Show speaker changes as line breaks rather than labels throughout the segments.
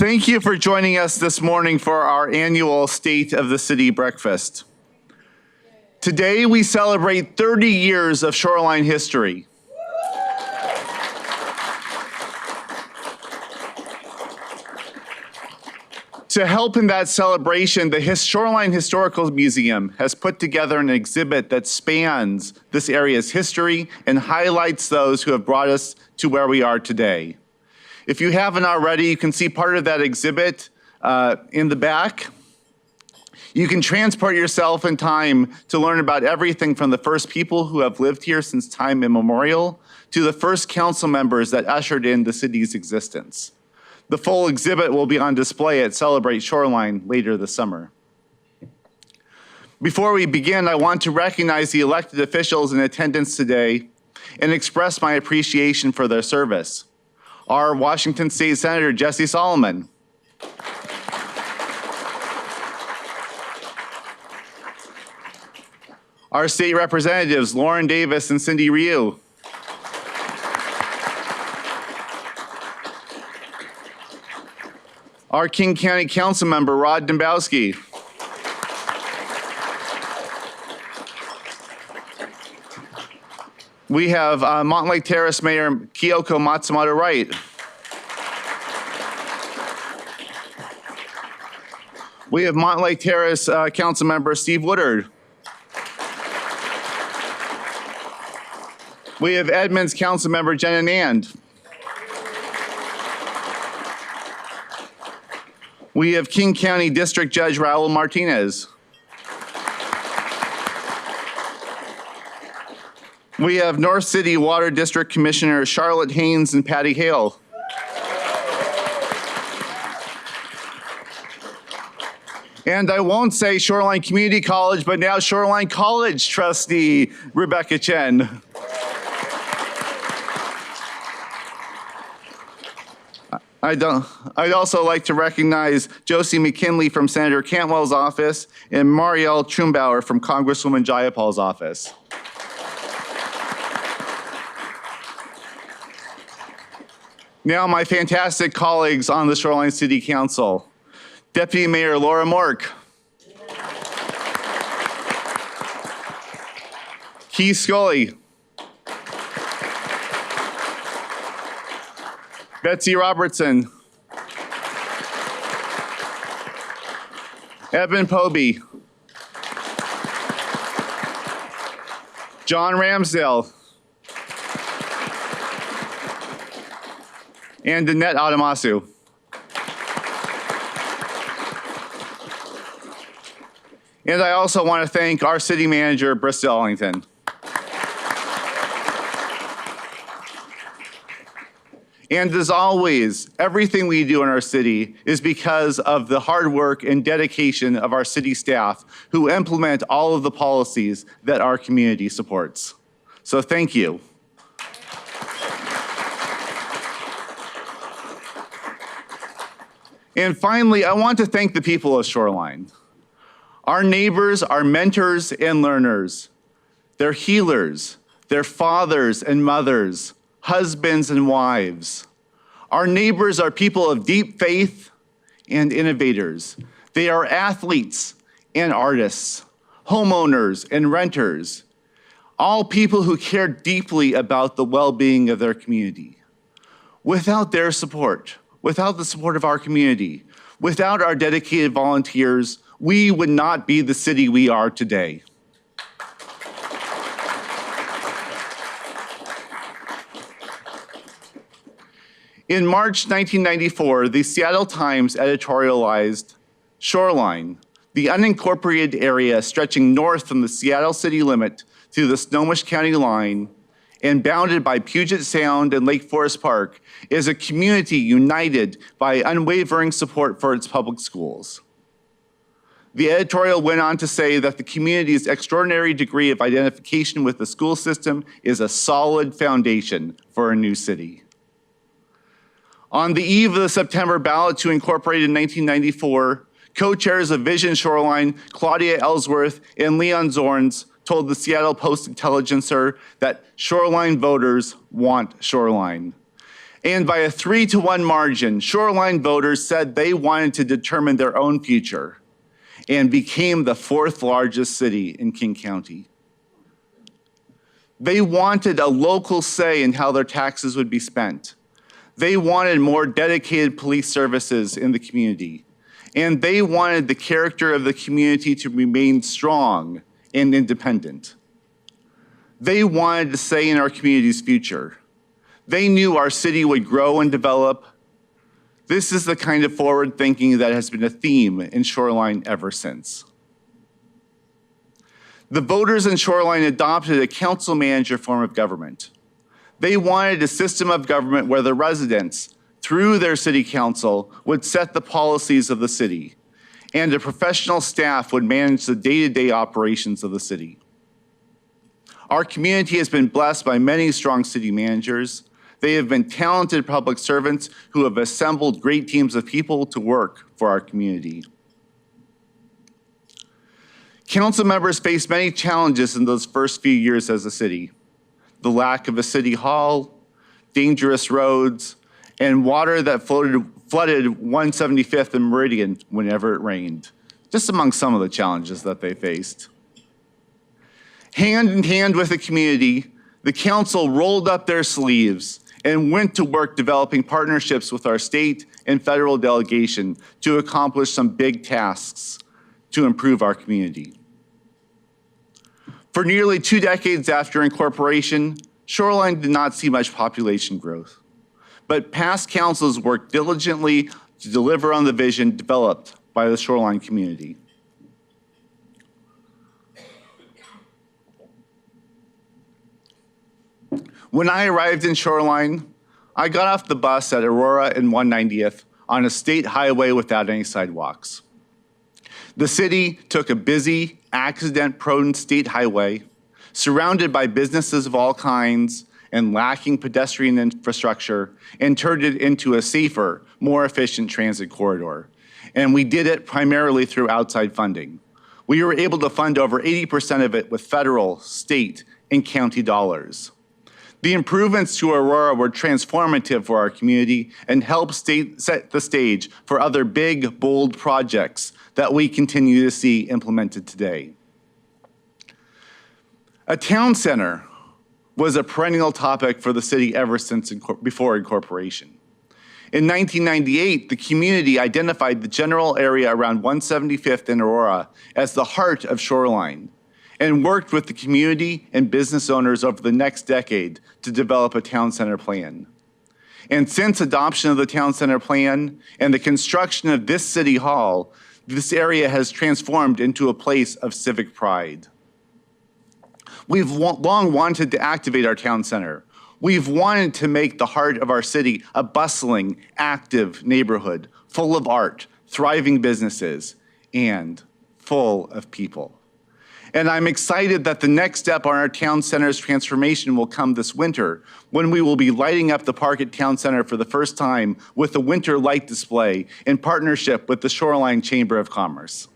Thank you for joining us this morning for our annual State of the City breakfast. Today we celebrate 30 years of shoreline history. To help in that celebration, the Shoreline Historical Museum has put together an exhibit that spans this area's history and highlights those who have brought us to where we are today. If you haven't already, you can see part of that exhibit in the back. You can transport yourself in time to learn about everything from the first people who have lived here since time immemorial to the first council members that ushered in the city's existence. The full exhibit will be on display at Celebrate Shoreline later this summer. Before we begin, I want to recognize the elected officials in attendance today and express my appreciation for their service. Our Washington State Senator, Jesse Solomon. Our state representatives, Lauren Davis and Cindy Ryu. Our King County Council member, Rod Dembowski. We have Montlake Terrace Mayor Kyoko Matsumoto Wright. We have Montlake Terrace Council member Steve Woodard. We have Edmonds Council member Jenna Nand. We have King County District Judge Raul Martinez. We have North City Water District Commissioner Charlotte Haynes and Patty Hale. And I won't say Shoreline Community College, but now Shoreline College trustee Rebecca Chen. I'd also like to recognize Josie McKinley from Senator Cantwell's office and Marielle Trumbauer from Congresswoman Jayapal's office. Now my fantastic colleagues on the Shoreline City Council. Deputy Mayor Laura Mork. Keith Scully. Betsy Robertson. Evan Pobey. John Ramsdale. And Danette Adamasu. And I also want to thank our city manager, Bristol Ellington. And as always, everything we do in our city is because of the hard work and dedication of our city staff who implement all of the policies that our community supports. So thank you. And finally, I want to thank the people of Shoreline. Our neighbors are mentors and learners. They're healers. They're fathers and mothers, husbands and wives. Our neighbors are people of deep faith and innovators. They are athletes and artists, homeowners and renters, all people who care deeply about the well-being of their community. Without their support, without the support of our community, without our dedicated volunteers, we would not be the city we are today. In March 1994, the Seattle Times editorialized Shoreline, the unincorporated area stretching north from the Seattle city limit to the Snohomish County line and bounded by Puget Sound and Lake Forest Park, is a community united by unwavering support for its public schools. The editorial went on to say that the community's extraordinary degree of identification with the school system is a solid foundation for a new city. On the eve of the September ballot to incorporate in 1994, co-chairs of Vision Shoreline, Claudia Ellsworth and Leon Zorns, told the Seattle Post-Intelligencer that Shoreline voters want Shoreline. And by a 3-to-1 margin, Shoreline voters said they wanted to determine their own future and became the fourth largest city in King County. They wanted a local say in how their taxes would be spent. They wanted more dedicated police services in the community. And they wanted the character of the community to remain strong and independent. They wanted to say in our community's future. They knew our city would grow and develop. This is the kind of forward thinking that has been a theme in Shoreline ever since. The voters in Shoreline adopted a council manager form of government. They wanted a system of government where the residents, through their city council, would set the policies of the city, and a professional staff would manage the day-to-day operations of the city. Our community has been blessed by many strong city managers. They have been talented public servants who have assembled great teams of people to work for our community. Council members faced many challenges in those first few years as a city. The lack of a city hall, dangerous roads, and water that flooded 175th and Meridian whenever it rained, just among some of the challenges that they faced. Hand in hand with the community, the council rolled up their sleeves and went to work developing partnerships with our state and federal delegation to accomplish some big tasks to improve our community. For nearly 2 decades after incorporation, Shoreline did not see much population growth, but past councils worked diligently to deliver on the vision developed by the Shoreline community. When I arrived in Shoreline, I got off the bus at Aurora and 190th on a state highway without any sidewalks. The city took a busy, accident-prone state highway, surrounded by businesses of all kinds and lacking pedestrian infrastructure, and turned it into a safer, more efficient transit corridor. And we did it primarily through outside funding. We were able to fund over 80% of it with federal, state, and county dollars. The improvements to Aurora were transformative for our community and helped set the stage for other big, bold projects that we continue to see implemented today. A town center was a perennial topic for the city ever since before incorporation. In 1998, the community identified the general area around 175th and Aurora as the heart of Shoreline, and worked with the community and business owners over the next decade to develop a town center plan. And since adoption of the town center plan and the construction of this city hall, this area has transformed into a place of civic pride. We've long wanted to activate our town center. We've wanted to make the heart of our city a bustling, active neighborhood, full of art, thriving businesses, and full of people. And I'm excited that the next step on our town center's transformation will come this winter, when we will be lighting up the park at Town Center for the first time with a winter light display in partnership with the Shoreline Chamber of Commerce.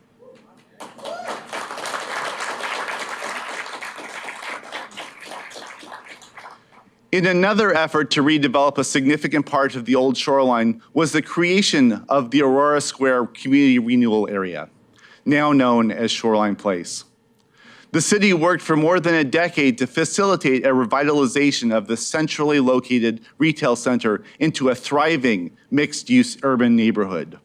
In another effort to redevelop a significant part of the old Shoreline was the creation of the Aurora Square Community Renewal Area, now known as Shoreline Place. The city worked for more than a decade to facilitate a revitalization of the centrally located retail center into a thriving mixed-use urban neighborhood.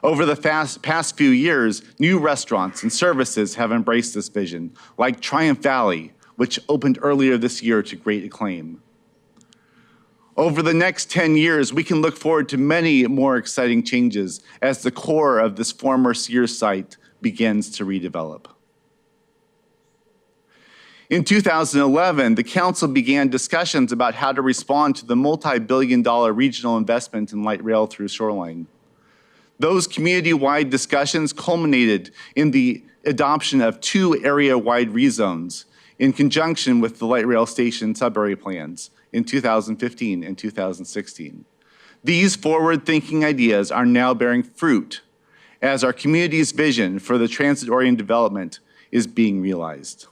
Over the past few years, new restaurants and services have embraced this vision, like Triumph Valley, which opened earlier this year to great acclaim. Over the next 10 years, we can look forward to many more exciting changes as the core of this former Sears site begins to redevelop. In 2011, the council began discussions about how to respond to the multi-billion-dollar regional investment in light rail through Shoreline. Those community-wide discussions culminated in the adoption of 2 area-wide rezones in conjunction with the light rail station sub-area plans in 2015 and 2016. These forward-thinking ideas are now bearing fruit as our community's vision for the transit-oriented development is being realized.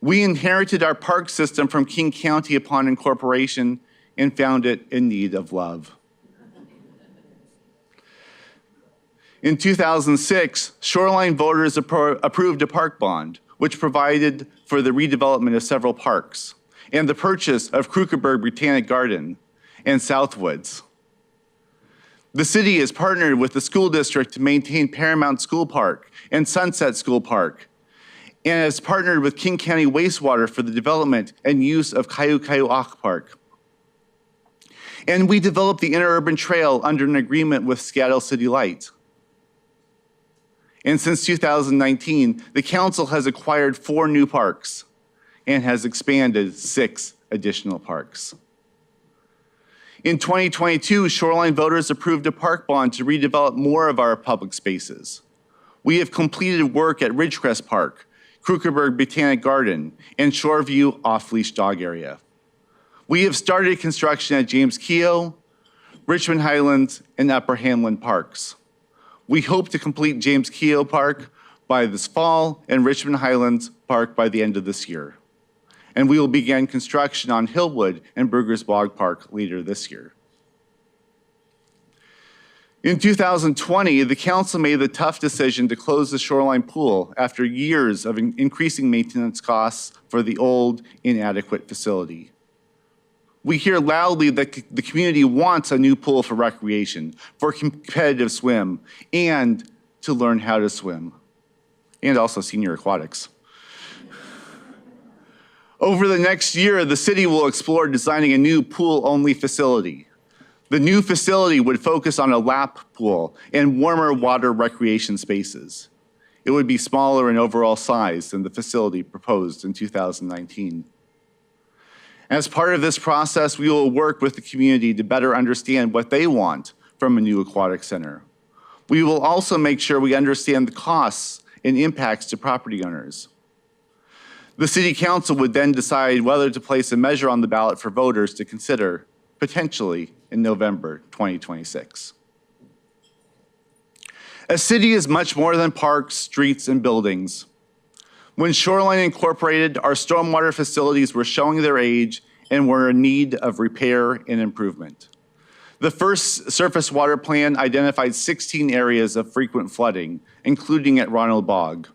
We inherited our park system from King County upon incorporation and found it in need of love. In 2006, Shoreline voters approved a park bond, which provided for the redevelopment of several parks and the purchase of Krukeberg Botanic Garden and Southwoods. The city has partnered with the school district to maintain Paramount School Park and Sunset School Park, and has partnered with King County Wastewater for the development and use of Kayu Park. And we developed the Interurban Trail under an agreement with Seattle City Light. And since 2019, the council has acquired 4 new parks and has expanded 6 additional parks. In 2022, Shoreline voters approved a park bond to redevelop more of our public spaces. We have completed work at Ridgecrest Park, Krukeberg Botanic Garden, and Shoreview Off-Leash Dog Area. We have started construction at James Keogh, Richmond Highlands, and Upper Hamlin Parks. We hope to complete James Keogh Park by this fall and Richmond Highlands Park by the end of this year. And we will begin construction on Hillwood and Burgers Bog Park later this year. In 2020, the council made the tough decision to close the Shoreline Pool after years of increasing maintenance costs for the old, inadequate facility. We hear loudly that the community wants a new pool for recreation, for competitive swim, and to learn how to swim, and also senior aquatics. Over the next year, the city will explore designing a new pool-only facility. The new facility would focus on a lap pool and warmer water recreation spaces. It would be smaller in overall size than the facility proposed in 2019. As part of this process, we will work with the community to better understand what they want from a new aquatic center. We will also make sure we understand the costs and impacts to property owners. The City Council would then decide whether to place a measure on the ballot for voters to consider, potentially in November 2026. A city is much more than parks, streets, and buildings. When Shoreline incorporated, our stormwater facilities were showing their age and were in need of repair and improvement. The first surface water plan identified 16 areas of frequent flooding, including at Ronald Bog.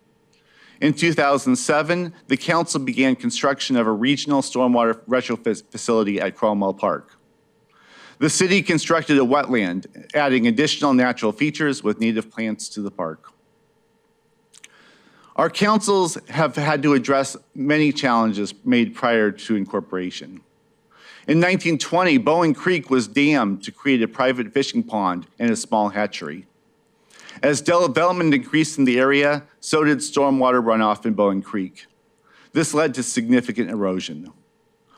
In 2007, the council began construction of a regional stormwater retrofit facility at Cromwell Park. The city constructed a wetland, adding additional natural features with native plants to the park. Our councils have had to address many challenges made prior to incorporation. In 1920, Bowen Creek was dammed to create a private fishing pond and a small hatchery. As development increased in the area, so did stormwater runoff in Bowen Creek. This led to significant erosion.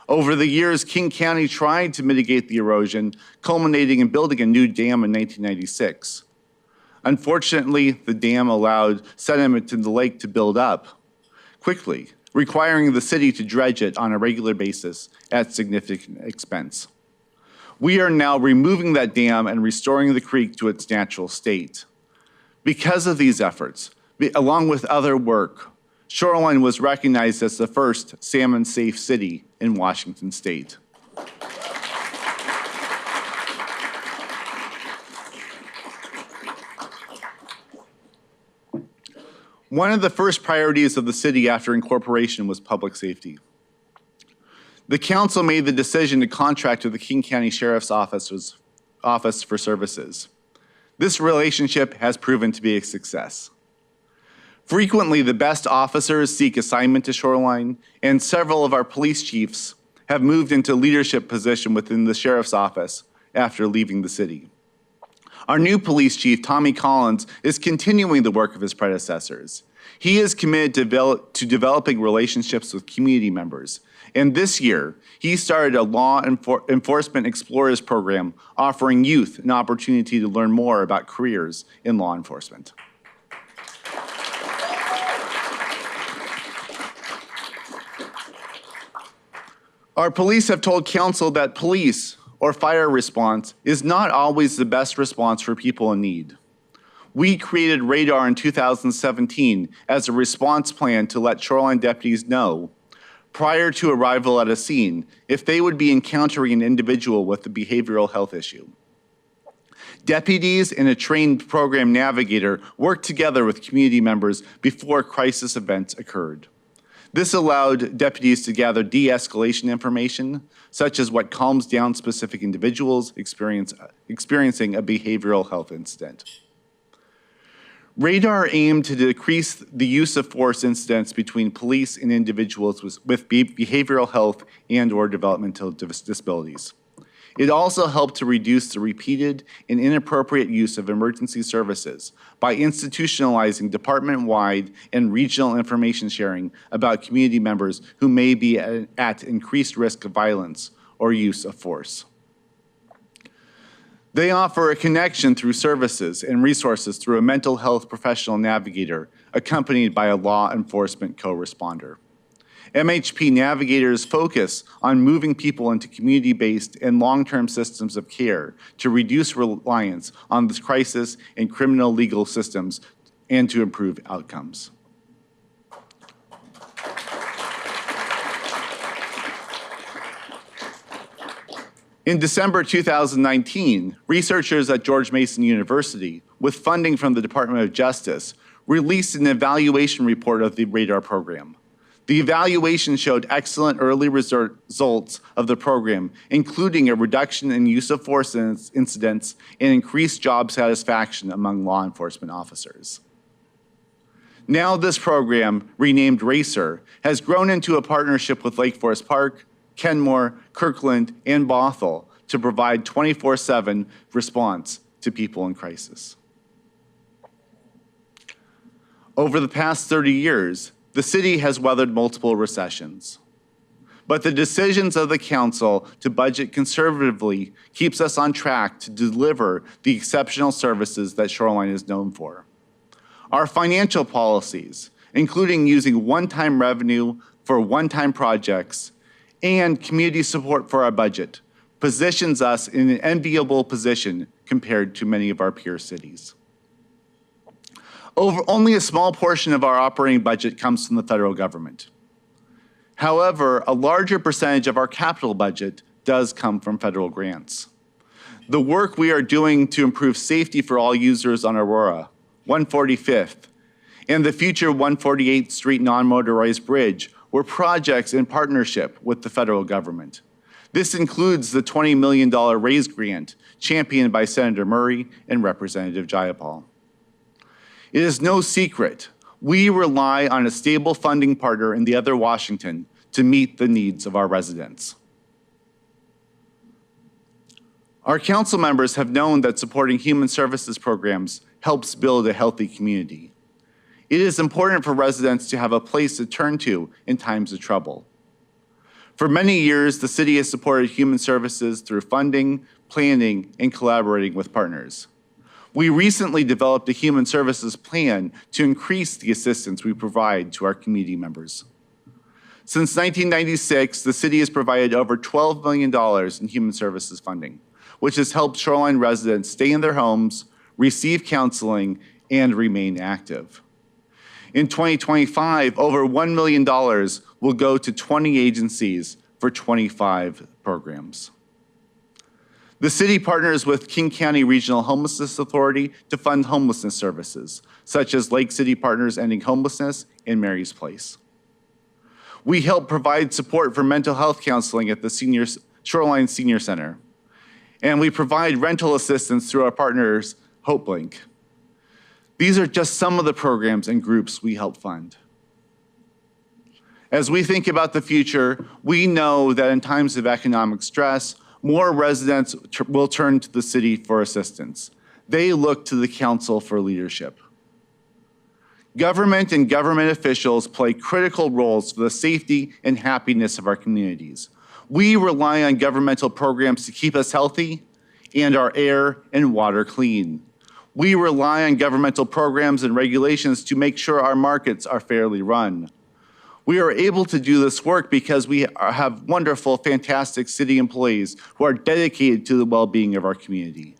Over the years, King County tried to mitigate the erosion, culminating in building a new dam in 1996. Unfortunately, the dam allowed sediment in the lake to build up quickly, requiring the city to dredge it on a regular basis at significant expense. We are now removing that dam and restoring the creek to its natural state. Because of these efforts, along with other work, Shoreline was recognized as the first salmon-safe city in Washington State. One of the first priorities of the city after incorporation was public safety. The council made the decision to contract with the King County Sheriff's Office for services. This relationship has proven to be a success. Frequently, the best officers seek assignment to Shoreline, and several of our police chiefs have moved into leadership position within the Sheriff's Office after leaving the city. Our new police chief, Tommy Collins, is continuing the work of his predecessors. He is committed to developing relationships with community members. And this year, he started a law enforcement explorers program offering youth an opportunity to learn more about careers in law enforcement. Our police have told council that police or fire response is not always the best response for people in need. We created Radar in 2017 as a response plan to let Shoreline deputies know prior to arrival at a scene if they would be encountering an individual with a behavioral health issue. Deputies and a trained program navigator worked together with community members before crisis events occurred. This allowed deputies to gather de-escalation information, such as what calms down specific individuals experiencing a behavioral health incident. Radar aimed to decrease the use of force incidents between police and individuals with behavioral health and/or developmental disabilities. It also helped to reduce the repeated and inappropriate use of emergency services by institutionalizing department-wide and regional information sharing about community members who may be at increased risk of violence or use of force. They offer a connection through services and resources through a mental health professional navigator accompanied by a law enforcement co-responder. MHP navigators focus on moving people into community-based and long-term systems of care to reduce reliance on this crisis and criminal legal systems and to improve outcomes. In December 2019, researchers at George Mason University, with funding from the Department of Justice, released an evaluation report of the RADAR program. The evaluation showed excellent early results of the program, including a reduction in use of force incidents and increased job satisfaction among law enforcement officers. Now this program, renamed RACER, has grown into a partnership with Lake Forest Park, Kenmore, Kirkland, and Bothell to provide 24/7 response to people in crisis. Over the past 30 years, the city has weathered multiple recessions. But the decisions of the council to budget conservatively keeps us on track to deliver the exceptional services that Shoreline is known for. Our financial policies, including using one-time revenue for one-time projects, and community support for our budget, positions us in an enviable position compared to many of our peer cities. Only a small portion of our operating budget comes from the federal government. However, a larger percentage of our capital budget does come from federal grants. The work we are doing to improve safety for all users on Aurora, 145th, and the future 148th Street non-motorized bridge were projects in partnership with the federal government. This includes the $20 million RAISE grant championed by Senator Murray and Representative Jayapal. It is no secret, we rely on a stable funding partner in the other Washington to meet the needs of our residents. Our council members have known that supporting human services programs helps build a healthy community. It is important for residents to have a place to turn to in times of trouble. For many years, the city has supported human services through funding, planning, and collaborating with partners. We recently developed a human services plan to increase the assistance we provide to our community members. Since 1996, the city has provided over $12 million in human services funding, which has helped Shoreline residents stay in their homes, receive counseling, and remain active. In 2025, over $1 million will go to 20 agencies for 25 programs. The city partners with King County Regional Homelessness Authority to fund homelessness services, such as Lake City Partners Ending Homelessness and Mary's Place. We help provide support for mental health counseling at the Shoreline Senior Center. And we provide rental assistance through our partners, HopeLink. These are just some of the programs and groups we help fund. As we think about the future, we know that in times of economic stress, more residents will turn to the city for assistance. They look to the council for leadership. Government and government officials play critical roles for the safety and happiness of our communities. We rely on governmental programs to keep us healthy and our air and water clean. We rely on governmental programs and regulations to make sure our markets are fairly run. We are able to do this work because we have wonderful, fantastic city employees who are dedicated to the well-being of our community.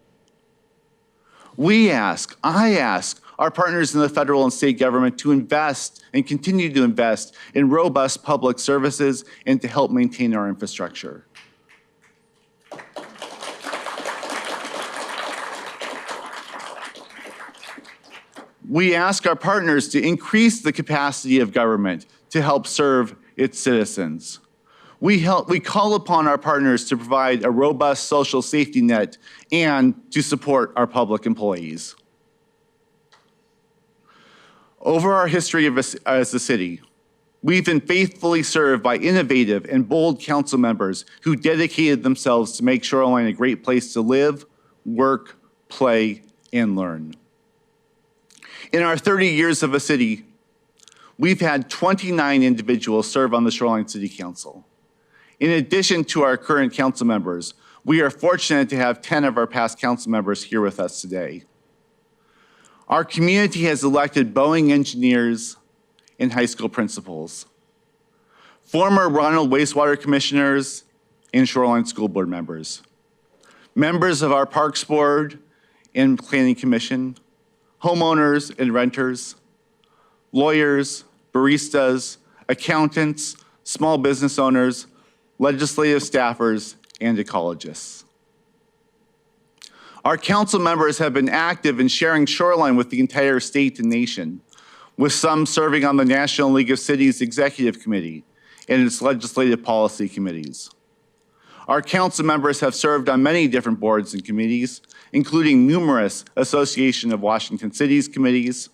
I ask, our partners in the federal and state government to invest and continue to invest in robust public services and to help maintain our infrastructure. We ask our partners to increase the capacity of government to help serve its citizens. We call upon our partners to provide a robust social safety net and to support our public employees. Over our history as a city, we've been faithfully served by innovative and bold council members who dedicated themselves to make Shoreline a great place to live, work, play, and learn. In our 30 years of a city, we've had 29 individuals serve on the Shoreline City Council. In addition to our current council members, we are fortunate to have 10 of our past council members here with us today. Our community has elected Boeing engineers and high school principals, former Ronald wastewater commissioners and Shoreline School Board members, members of our Parks Board and Planning Commission, homeowners and renters, lawyers, baristas, accountants, small business owners, legislative staffers, and ecologists. Our council members have been active in sharing Shoreline with the entire state and nation, with some serving on the National League of Cities Executive Committee and its legislative policy committees. Our council members have served on many different boards and committees, including numerous Association of Washington Cities committees,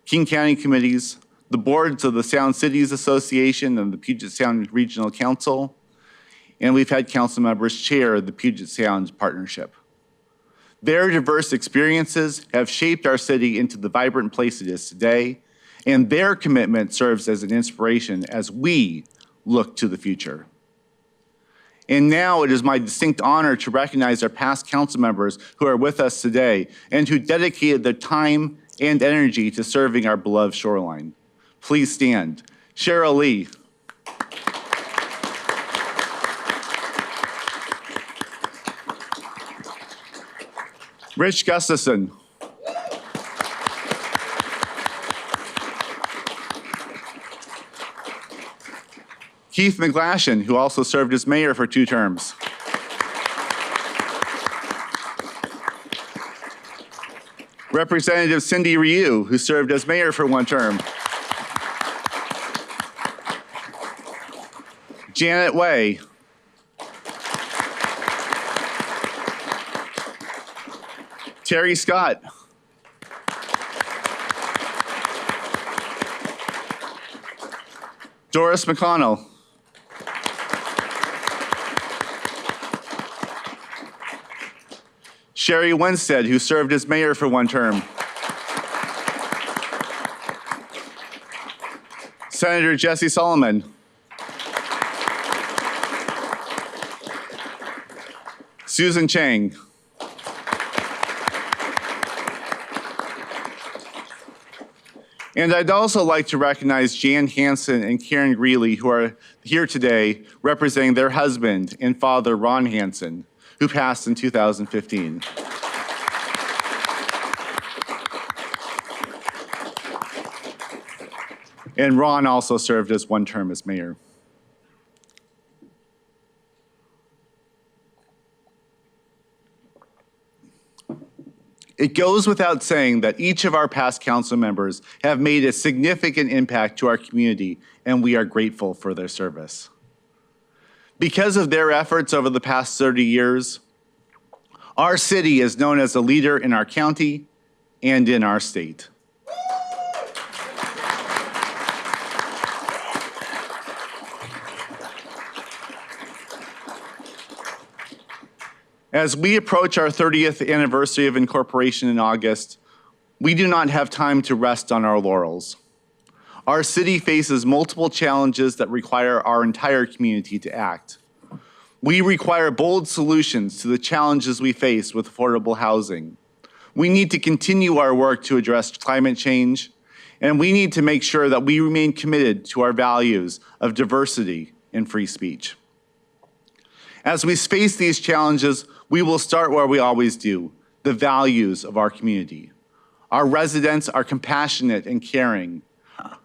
King County committees, the boards of the Sound Cities Association and the Puget Sound Regional Council, and we've had council members chair the Puget Sound Partnership. Their diverse experiences have shaped our city into the vibrant place it is today, and their commitment serves as an inspiration as we look to the future. And now it is my distinct honor to recognize our past council members who are with us today and who dedicated their time and energy to serving our beloved Shoreline. Please stand. Cheryl Lee. Rich Gustafson. Keith McGlashan, who also served as mayor for 2 terms. Representative Cindy Ryu, who served as mayor for 1 term. Janet Way. Terry Scott. Doris McConnell. Sherry Winstead, who served as mayor for 1 term. Senator Jesse Solomon. Susan Chang. And I'd also like to recognize Jan Hansen and Karen Greeley, who are here today representing their husband and father, Ron Hansen, who passed in 2015. And Ron also served as 1 term as mayor. It goes without saying that each of our past council members have made a significant impact to our community, and we are grateful for their service. Because of their efforts over the past 30 years, our city is known as a leader in our county and in our state. As we approach our 30th anniversary of incorporation in August, we do not have time to rest on our laurels. Our city faces multiple challenges that require our entire community to act. We require bold solutions to the challenges we face with affordable housing. We need to continue our work to address climate change, and we need to make sure that we remain committed to our values of diversity and free speech. As we face these challenges, we will start where we always do, the values of our community. Our residents are compassionate and caring.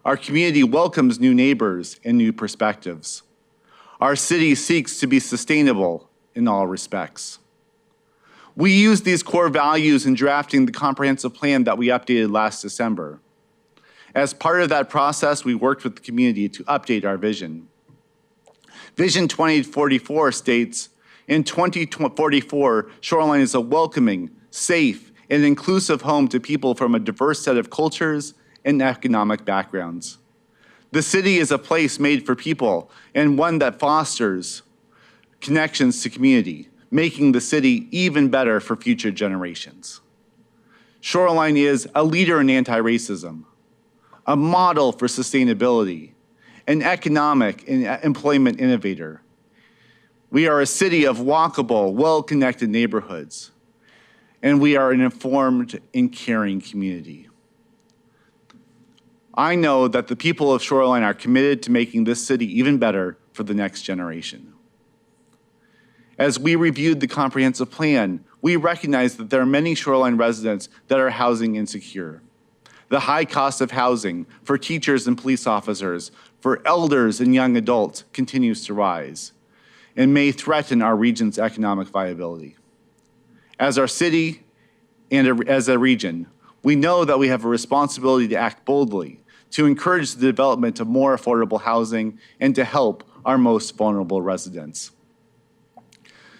Our community welcomes new neighbors and new perspectives. Our city seeks to be sustainable in all respects. We used these core values in drafting the comprehensive plan that we updated last December. As part of that process, we worked with the community to update our vision. Vision 2044 states, in 2044, Shoreline is a welcoming, safe, and inclusive home to people from a diverse set of cultures and economic backgrounds. The city is a place made for people and one that fosters connections to community, making the city even better for future generations. Shoreline is a leader in anti-racism, a model for sustainability, an economic and employment innovator. We are a city of walkable, well-connected neighborhoods, and we are an informed and caring community. I know that the people of Shoreline are committed to making this city even better for the next generation. As we reviewed the comprehensive plan, we recognize that there are many Shoreline residents that are housing insecure. The high cost of housing for teachers and police officers, for elders and young adults continues to rise and may threaten our region's economic viability. As our city and as a region, we know that we have a responsibility to act boldly, to encourage the development of more affordable housing and to help our most vulnerable residents.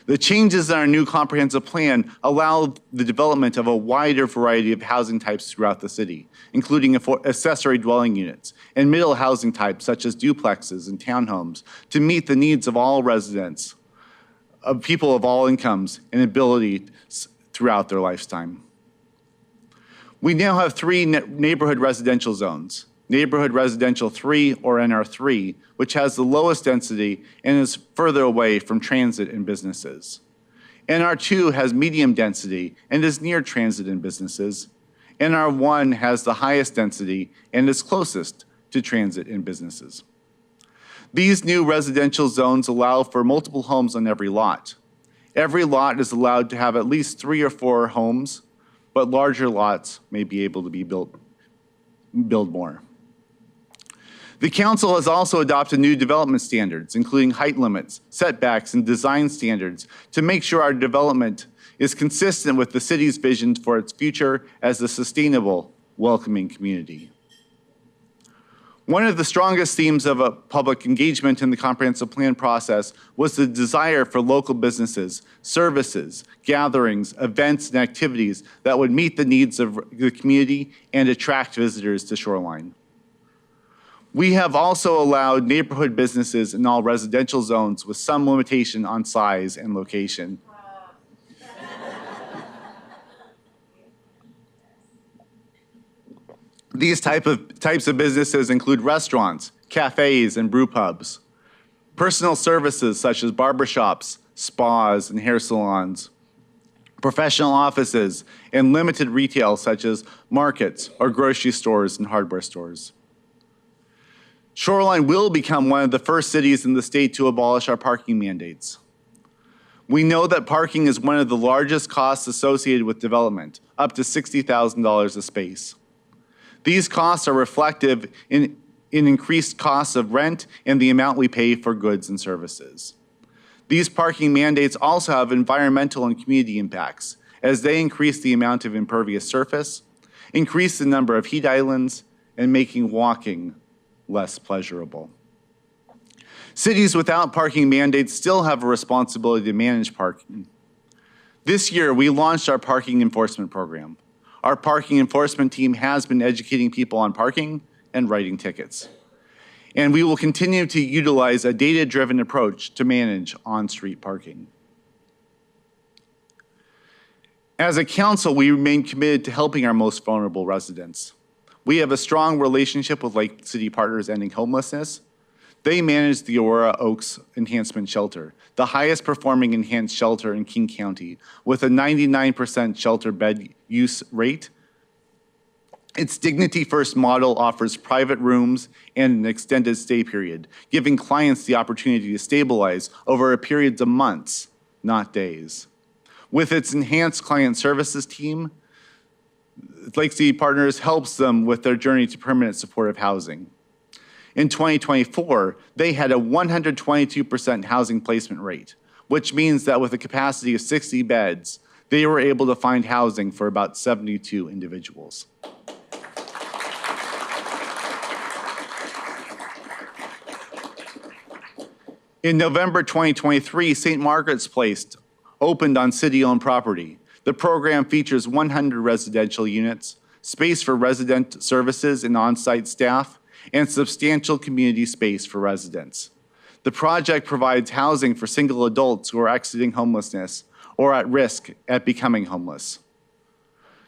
The changes in our new comprehensive plan allow the development of a wider variety of housing types throughout the city, including accessory dwelling units and middle housing types such as duplexes and townhomes to meet the needs of all residents, of people of all incomes and abilities throughout their lifetime. We now have 3 neighborhood residential zones. Neighborhood Residential 3, or NR3, which has the lowest density and is further away from transit and businesses. NR2 has medium density and is near transit and businesses. NR1 has the highest density and is closest to transit and businesses. These new residential zones allow for multiple homes on every lot. Every lot is allowed to have at least 3 or 4 homes, but larger lots may be able to be build more. The council has also adopted new development standards, including height limits, setbacks, and design standards to make sure our development is consistent with the city's vision for its future as a sustainable, welcoming community. One of the strongest themes of public engagement in the comprehensive plan process was the desire for local businesses, services, gatherings, events, and activities that would meet the needs of the community and attract visitors to Shoreline. We have also allowed neighborhood businesses in all residential zones with some limitation on size and location. These types of businesses include restaurants, cafes, and brew pubs, personal services such as barbershops, spas, and hair salons, professional offices, and limited retail such as markets or grocery stores and hardware stores. Shoreline will become one of the first cities in the state to abolish our parking mandates. We know that parking is one of the largest costs associated with development, up to $60,000 a space. These costs are reflective in increased costs of rent and the amount we pay for goods and services. These parking mandates also have environmental and community impacts, as they increase the amount of impervious surface, increase the number of heat islands, and making walking less pleasurable. Cities without parking mandates still have a responsibility to manage parking. This year, we launched our parking enforcement program. Our parking enforcement team has been educating people on parking and writing tickets. And we will continue to utilize a data-driven approach to manage on-street parking. As a council, we remain committed to helping our most vulnerable residents. We have a strong relationship with Lake City Partners Ending Homelessness. They manage the Aurora Oaks Enhancement Shelter, the highest performing enhanced shelter in King County, with a 99% shelter bed use rate. Its Dignity First model offers private rooms and an extended stay period, giving clients the opportunity to stabilize over a period of months, not days. With its enhanced client services team, Lake City Partners helps them with their journey to permanent supportive housing. In 2024, they had a 122% housing placement rate, which means that with a capacity of 60 beds, they were able to find housing for about 72 individuals. In November 2023, St. Margaret's Place opened on city-owned property. The program features 100 residential units, space for resident services and on-site staff, and substantial community space for residents. The project provides housing for single adults who are exiting homelessness or at risk at becoming homeless.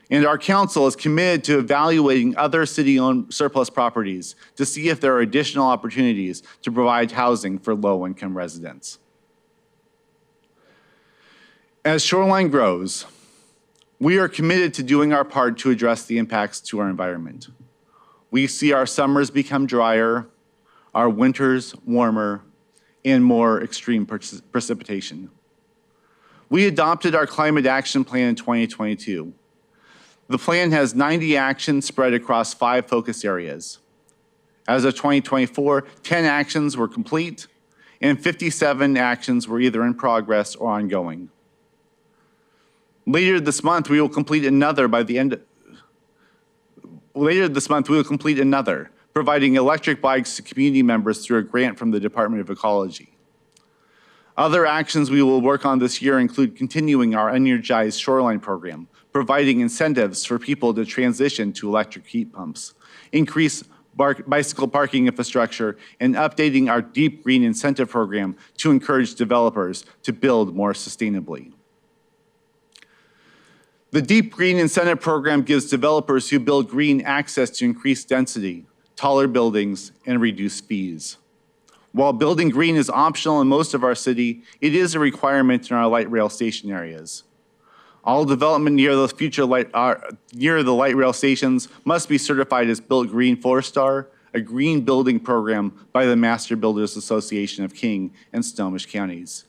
And our council is committed to evaluating other city-owned surplus properties to see if there are additional opportunities to provide housing for low-income residents. As Shoreline grows, we are committed to doing our part to address the impacts to our environment. We see our summers become drier, our winters warmer, and more extreme precipitation. We adopted our climate action plan in 2022. The plan has 90 actions spread across 5 focus areas. As of 2024, 10 actions were complete, and 57 actions were either in progress or ongoing. Later this month, we will complete another, providing electric bikes to community members through a grant from the Department of Ecology. Other actions we will work on this year include continuing our Energized Shoreline program, providing incentives for people to transition to electric heat pumps, increase bicycle parking infrastructure, and updating our Deep Green Incentive program to encourage developers to build more sustainably. The Deep Green Incentive program gives developers who build green access to increased density, taller buildings, and reduced fees. While building green is optional in most of our city, it is a requirement in our light rail station areas. All development near the light rail stations must be certified as Built Green 4-star, a green building program by the Master Builders Association of King and Snohomish counties.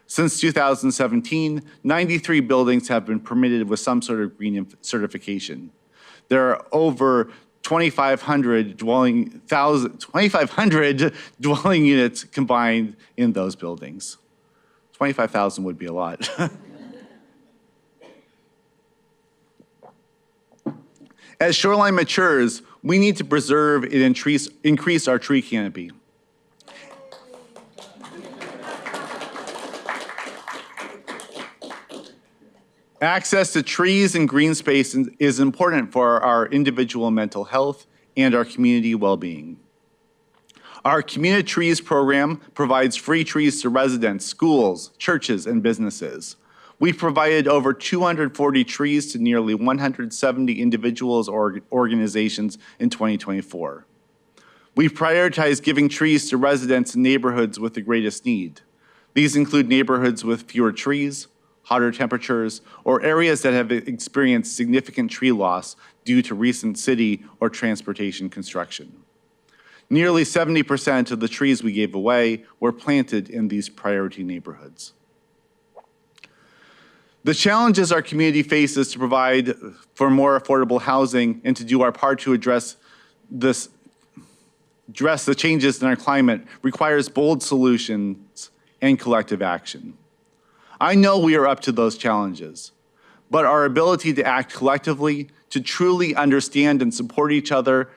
Since 2017, 93 buildings have been permitted with some sort of green certification. There are over 2,500 dwelling units combined in those buildings. 25,000 would be a lot. As Shoreline matures, we need to preserve and increase our tree canopy. Access to trees and green space is important for our individual mental health and our community well-being. Our Community Trees program provides free trees to residents, schools, churches, and businesses. We've provided over 240 trees to nearly 170 individuals or organizations in 2024. We've prioritized giving trees to residents in neighborhoods with the greatest need. These include neighborhoods with fewer trees, hotter temperatures, or areas that have experienced significant tree loss due to recent city or transportation construction. Nearly 70% of the trees we gave away were planted in these priority neighborhoods. The challenges our community faces to provide for more affordable housing and to do our part to address the changes in our climate requires bold solutions and collective action. I know we are up to those challenges, but our ability to act collectively, to truly understand and support each other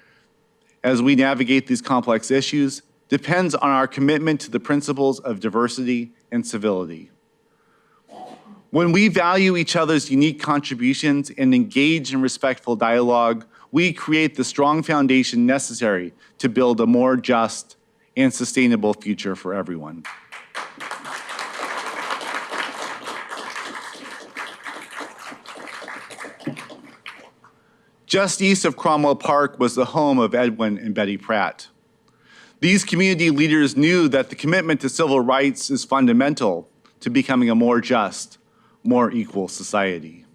as we navigate these complex issues, depends on our commitment to the principles of diversity and civility. When we value each other's unique contributions and engage in respectful dialogue, we create the strong foundation necessary to build a more just and sustainable future for everyone. Just east of Cromwell Park was the home of Edwin and Betty Pratt. These community leaders knew that the commitment to civil rights is fundamental to becoming a more just, more equal society.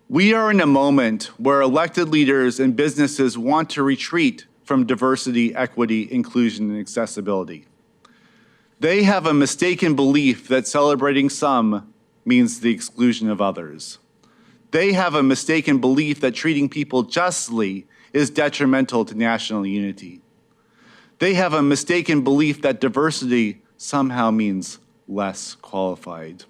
We are in a moment where elected leaders and businesses want to retreat from diversity, equity, inclusion, and accessibility. They have a mistaken belief that celebrating some means the exclusion of others. They have a mistaken belief that treating people justly is detrimental to national unity. They have a mistaken belief that diversity somehow means less qualified.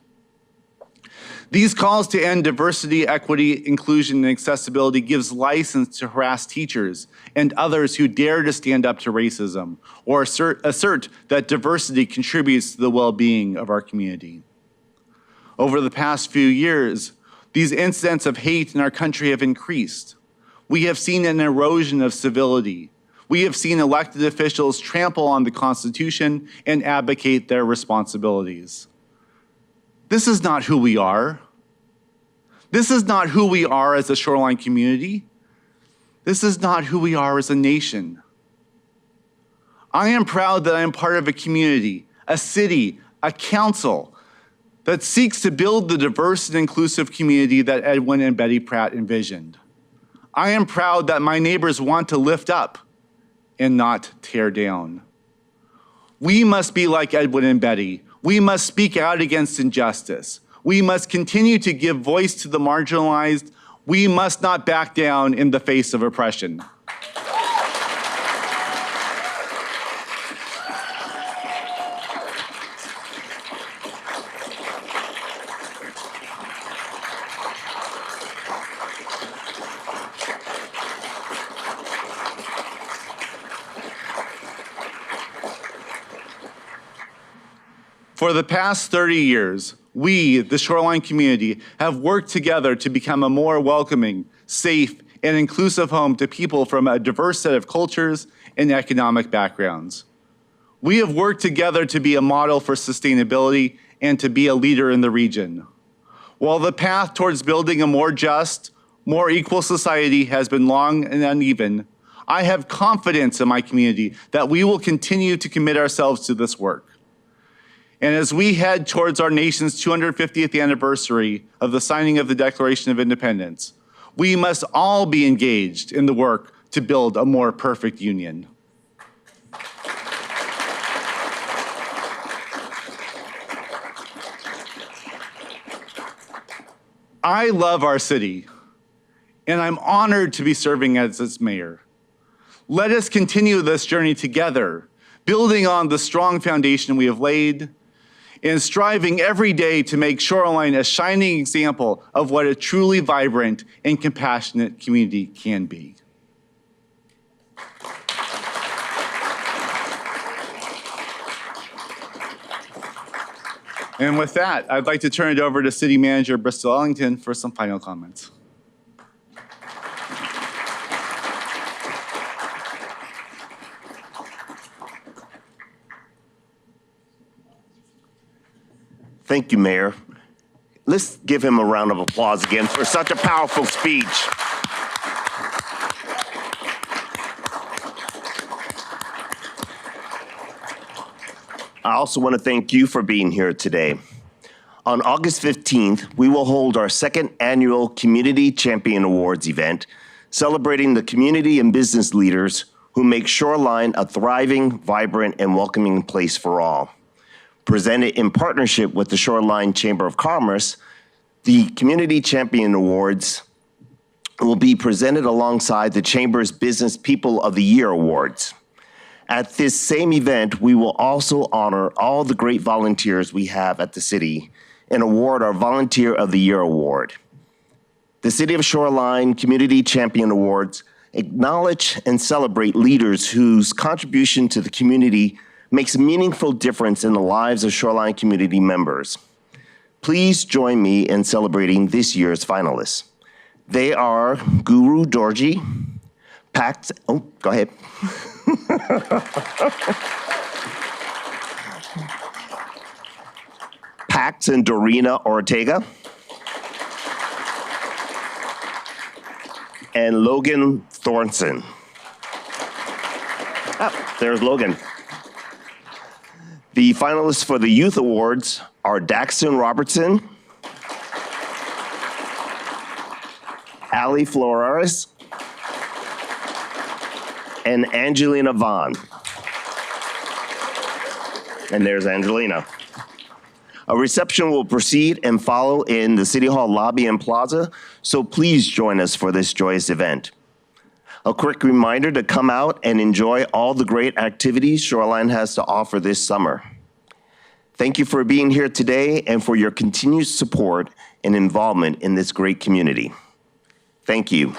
These calls to end diversity, equity, inclusion, and accessibility gives license to harass teachers and others who dare to stand up to racism or assert that diversity contributes to the well-being of our community. Over the past few years, these incidents of hate in our country have increased. We have seen an erosion of civility. We have seen elected officials trample on the Constitution and abdicate their responsibilities. This is not who we are. This is not who we are as a Shoreline community. This is not who we are as a nation. I am proud that I am part of a community, a city, a council that seeks to build the diverse and inclusive community that Edwin and Betty Pratt envisioned. I am proud that my neighbors want to lift up and not tear down. We must be like Edwin and Betty. We must speak out against injustice. We must continue to give voice to the marginalized. We must not back down in the face of oppression. For the past 30 years, we, the Shoreline community, have worked together to become a more welcoming, safe, and inclusive home to people from a diverse set of cultures and economic backgrounds. We have worked together to be a model for sustainability and to be a leader in the region. While the path towards building a more just, more equal society has been long and uneven, I have confidence in my community that we will continue to commit ourselves to this work. And as we head towards our nation's 250th anniversary of the signing of the Declaration of Independence, we must all be engaged in the work to build a more perfect union. I love our city, and I'm honored to be serving as its mayor. Let us continue this journey together, building on the strong foundation we have laid, and striving every day to make Shoreline a shining example of what a truly vibrant and compassionate community can be. And with that, I'd like to turn it over to City Manager Bristol Ellington for some final comments.
Thank you, Mayor. Let's give him a round of applause again for such a powerful speech. I also want to thank you for being here today. On August 15th, we will hold our second annual Community Champion Awards event, celebrating the community and business leaders who make Shoreline a thriving, vibrant, and welcoming place for all. Presented in partnership with the Shoreline Chamber of Commerce, the Community Champion Awards will be presented alongside the Chamber's Business People of the Year Awards. At this same event, we will also honor all the great volunteers we have at the city and award our Volunteer of the Year Award. The City of Shoreline Community Champion Awards acknowledge and celebrate leaders whose contribution to the community makes a meaningful difference in the lives of Shoreline community members. Please join me in celebrating this year's finalists. They are Guru Dorji, Pax, oh, go ahead. Pax and Dorina Ortega. And Logan Thornton. Ah, there's Logan. The finalists for the Youth Awards are Daxton Robertson, Ali Flores, and Angelina Vaughn. And there's Angelina. A reception will proceed and follow in the City Hall lobby and plaza, so please join us for this joyous event. A quick reminder to come out and enjoy all the great activities Shoreline has to offer this summer. Thank you for being here today and for your continued support and involvement in this great community. Thank you.